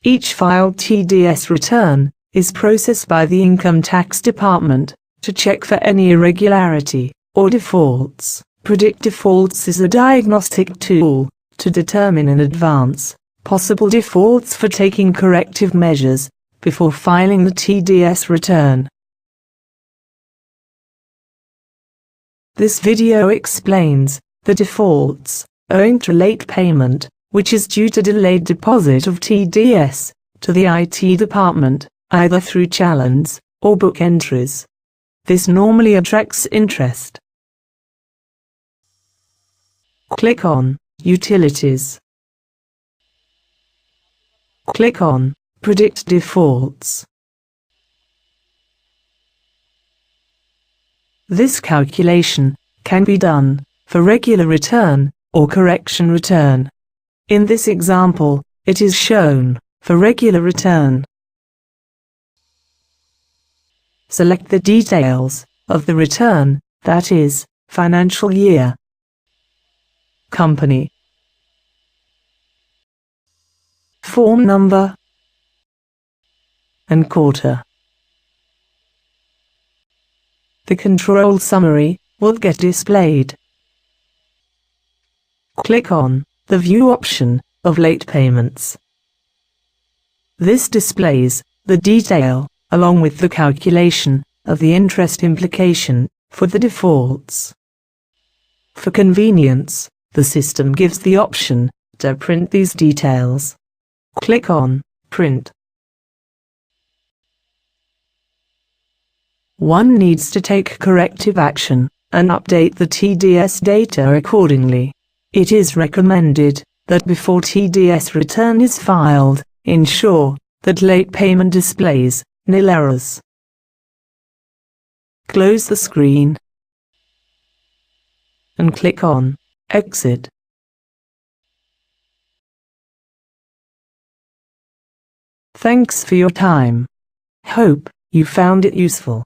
Each filed TDS return is processed by the Income Tax Department to check for any irregularity or defaults. Predict Defaults is a diagnostic tool to determine in advance possible defaults for taking corrective measures before filing the TDS return. This video explains the defaults owing to late payment, which is due to delayed deposit of TDS to the IT department, either through challenge or book entries. This normally attracts interest. Click on Utilities. Click on Predict Defaults. This calculation can be done for regular return or correction return. In this example, it is shown for regular return. Select the details of the return, that is, financial year, company, form number, and quarter. The control summary will get displayed. Click on the View option of late payments. This displays the detail along with the calculation of the interest implication for the defaults. For convenience, the system gives the option to print these details. Click on Print. One needs to take corrective action and update the TDS data accordingly. It is recommended that before TDS return is filed, ensure that late payment displays nil errors. Close the screen and click on Exit. Thanks for your time. Hope you found it useful.